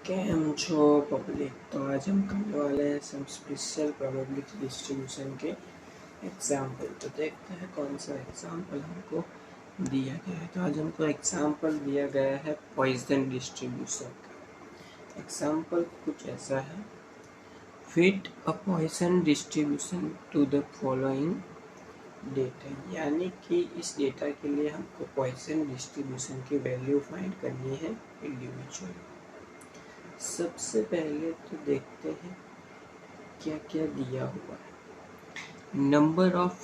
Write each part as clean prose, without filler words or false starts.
Cam छो public. तो आज हम करने वाले हैं सम स्पेशल प्रोबेबिलिटी डिस्ट्रीब्यूशन के एग्जाम्पल। तो देखते हैं कौन सा एग्जाम्पल हमको दिया गया है। तो आज हमको एग्जाम्पल दिया गया है पॉइजन डिस्ट्रीब्यूशन का। एग्जाम्पल कुछ ऐसा है, fit a Poisson distribution to the following data, यानी कि इस डेटा के लिए हमको पॉइजन डिस्ट्रीब्यूशन की वैल्यू फाइंड करनी है इंडिविजुअल। सबसे पहले तो देखते हैं क्या क्या दिया हुआ है। नंबर ऑफ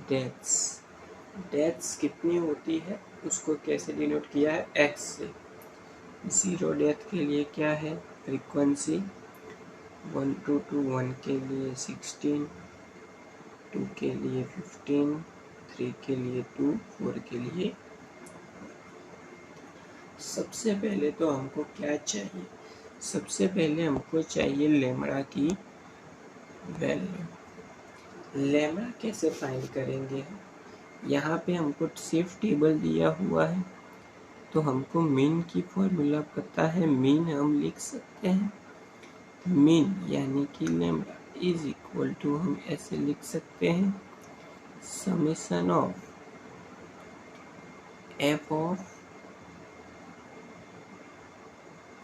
डेथ्स, डेथ्स कितनी होती है उसको कैसे डिनोट किया है, एक्स से। 0 डेथ के लिए क्या है, फ्रीक्वेंसी। 1 to 2 1 के लिए 16, 2 के लिए 15, 3 के लिए 2, 4 के लिए। सबसे पहले तो हमको क्या चाहिए, सबसे पहले हमको चाहिए लेमड़ा की वैल्यू। लेमड़ा कैसे फाइंड करेंगे हम, यहाँ पे हमको सिर्फ टेबल दिया हुआ है तो हमको मीन की फॉर्मूला पता है। मीन हम लिख सकते हैं, मीन यानी कि लेमड़ा इज इक्वल टू, हम ऐसे लिख सकते हैं, summation of F of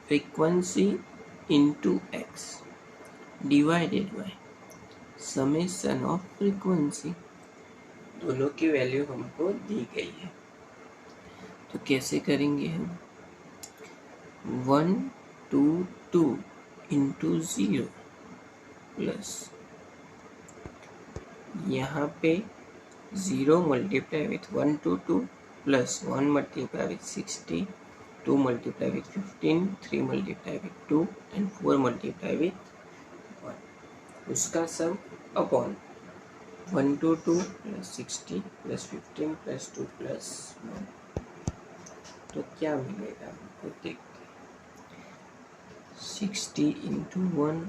frequency into x divided by summation of frequency. दोनों की वैल्यू हमको दी गई है, तो कैसे करेंगे हम, 1 2 2 इंटू 0 प्लस यहाँ पे 0 multiply with 1 to 2 plus 1 multiply with 60, 2 multiply with 15, 3 multiply with 2 and 4 multiply with 1, उसका सम upon 1 to 2 plus 60 plus 15 plus 2 plus 1। तो क्या मिलेगा हमको, देखते हैं। 60 into 1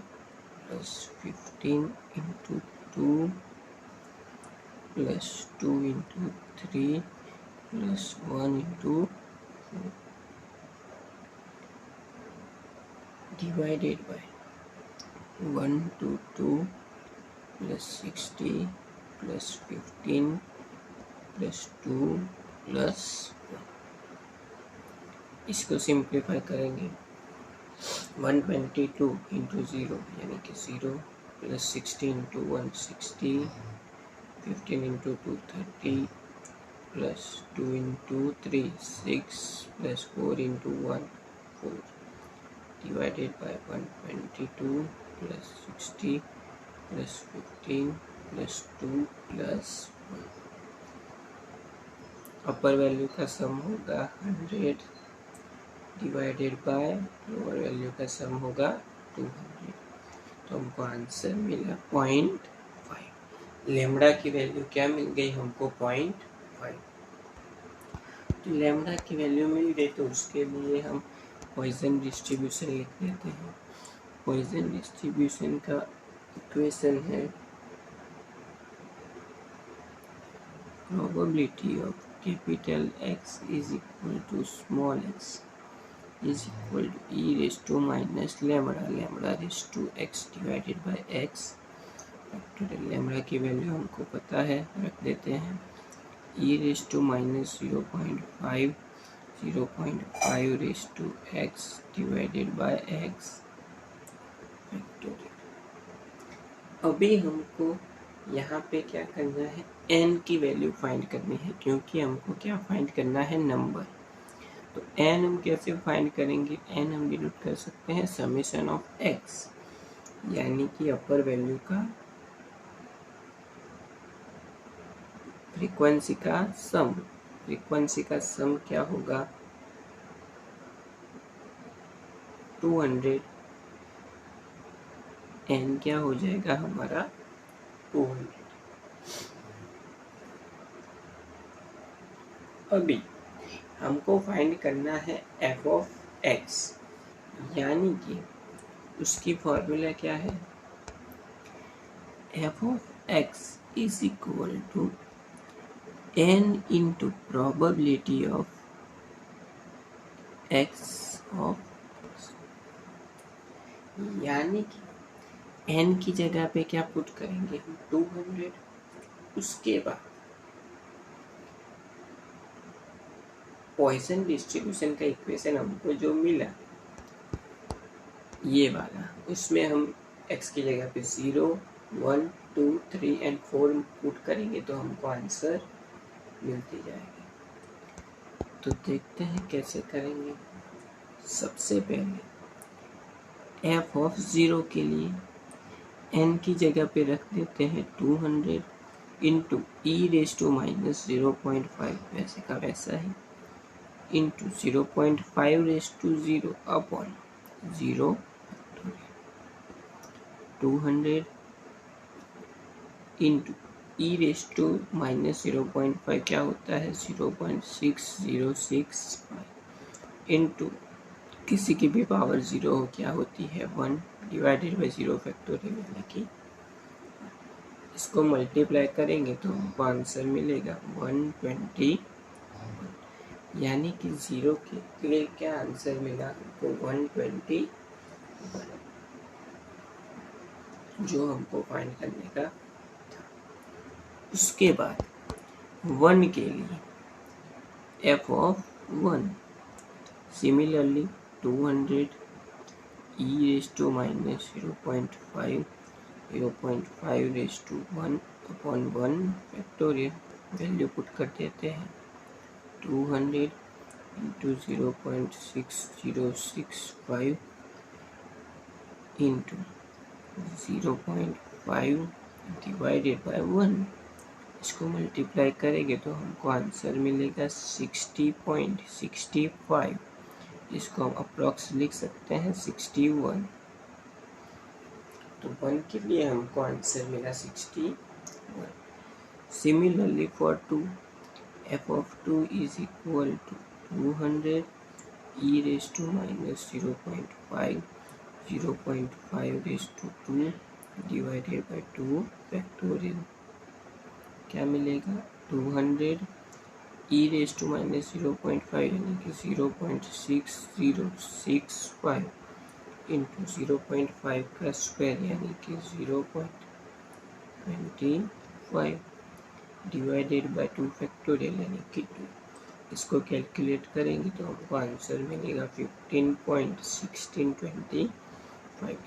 plus 15 into 2 plus 2 into 3 plus 1 into 4 divided by 1 to 2 plus 60 plus 15 plus 2 plus 1। इसको simplify करेंगे, 122 into 0 यानी कि 0 plus 60 into 1 60, 15 into 2 30 plus 2 into 3 6 plus 4 into 1 4 divided by 122 plus 60 plus 15 plus 2 plus 1। Upper value का सम होगा 100 divided by lower value का सम होगा 200। तो हमको आंसर मिला 0.5। लेमड़ा की वैल्यू क्या मिल गई हमको, 0.5। तो लेमड़ा की वैल्यू मिल गई तो उसके लिए हम पॉइजन डिस्ट्रीब्यूशन लिख लेते हैं। पॉइजन डिस्ट्रीब्यूशन का इक्वेशन है probability of capital X is equal to small x is equal to e raised to minus lambda lambda raised to x divided by x। Factorial lambda की value हमको पता है, रख देते हैं, e raised to minus 0.5 0.5 raised to x divided by x factorial. अभी हमको यहाँ पे क्या करना है, n की वैल्यू फाइंड करनी है, क्योंकि हमको क्या फाइंड करना है, नंबर। तो n हम कैसे फाइंड करेंगे, n हम डिनोट कर सकते हैं समेशन ऑफ x, यानी कि अपर वैल्यू का फ्रीक्वेंसी का सम। फ्रीक्वेंसी का सम क्या होगा, 200, n क्या हो जाएगा हमारा 200। अभी हमको फाइंड करना है f ऑफ x, यानी कि उसकी फॉर्मूला क्या है, f of x is equal to n into probability of x of यानी कि n की जगह पे क्या पुट करेंगे हम 200। उसके बाद पॉइसन डिस्ट्रीब्यूशन का इक्वेशन हमको जो मिला ये वाला, उसमें हम x की जगह पे 0, 1, 2, 3 एंड 4 पुट करेंगे तो हमको आंसर मिलती जाएगी। तो देखते हैं कैसे करेंगे। सबसे पहले f ऑफ 0 के लिए n की जगह पे रख देते हैं 200 इंटू e⁻0.5 वैसे का वैसा ही इंटू 0.5⁻0 अपॉन 0 200 इंटू e⁻0.5 क्या होता है 0.6065 इंटू किसी की भी पावर 0 क्या होती है 1 डिवाइडेड बाई 0 फैक्टोरियल, यानी कि इसको मल्टीप्लाई करेंगे तो हमको आंसर मिलेगा 120, यानी कि 0 के लिए क्या आंसर मिला हमको 120 जो हमको फाइंड करने का था। उसके बाद 1 के लिए f of 1 similarly 200 e⁻0.5 0.5⁻1 upon 1 factorial value put कर देते हैं 200 इंटू 0.6065 इंटू 0.5 डिवाइडेड बाय 1, इसको मल्टीप्लाई करेंगे तो हमको आंसर मिलेगा 60.65। इसको हम अप्रॉक्स लिख सकते हैं 61। तो 1 के लिए हमको आंसर मिला 61। Similarly for 2 f of 2 is equal to 200 e⁻0.5 0.5⁻2 divided by 2 factorial क्या मिलेगा 200 e⁻0.5 यानी कि 0.6065 इंटू 0.5 का स्क्वायर यानी कि 0.25 डिवाइडेड बाई 2 फैक्टोरियल यानी कि 2। इसको कैलकुलेट करेंगे तो हमको आंसर मिलेगा 15.1625।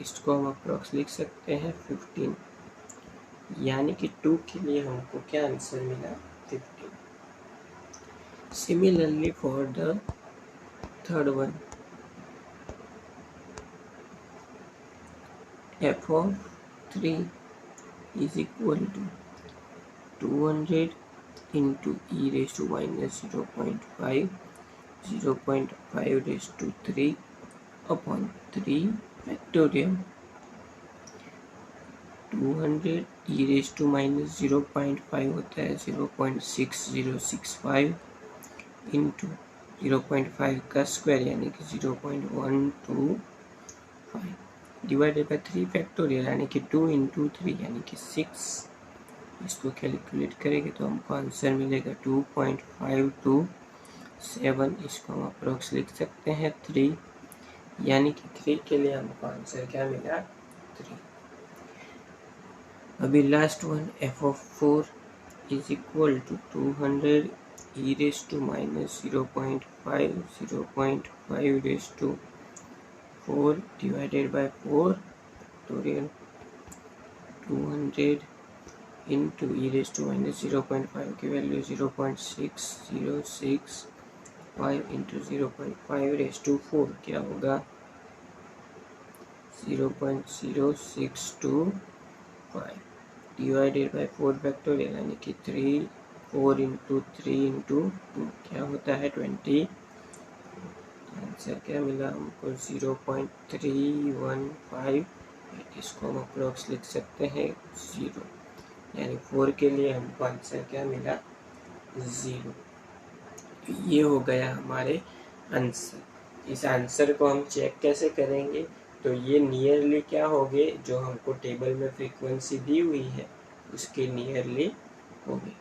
इसको हम अप्रॉक्स लिख सकते हैं 15, यानी कि 2 के लिए हमको क्या आंसर मिला 15। Similarly for the third one f of 3 is equal to 200 into e⁻0.5 0.5⁻3 upon 3 factorial 200 e⁻0.5 होता है 0.6065 इंटू 0.5 का स्क्वायर यानी कि 0.125 डिवाइडेड बाई 3 फैक्टोरियल यानी कि 2 इंटू 3 यानी कि 6। इसको कैलकुलेट करेंगे तो हमको आंसर मिलेगा 2.527। इसको हम अप्रोक्स लिख सकते हैं 3, यानी कि 3 के लिए हमको आंसर क्या मिला 3। अभी last one f of 4 is equal to 200 e⁻0.5 0.5⁻4 divided by 4 factorial 200 into e⁻0.5 की वैल्यू 0.6065 इंटू 0.5⁻4 क्या होगा 0.0625 डिवाइडेड बाई 4 फैक्टोरियल यानी कि 4 इंटू 3 इंटू 2 क्या होता है 20। आंसर क्या मिला हमको 0.315। इसको हम अप्रोक्स लिख सकते हैं 0, यानी 4 के लिए हमको आंसर क्या मिला 0। ये हो गया हमारे आंसर। इस आंसर को हम चेक कैसे करेंगे, तो ये नियरली क्या होंगे जो हमको टेबल में फ्रीक्वेंसी दी हुई है उसके नियरली होंगे।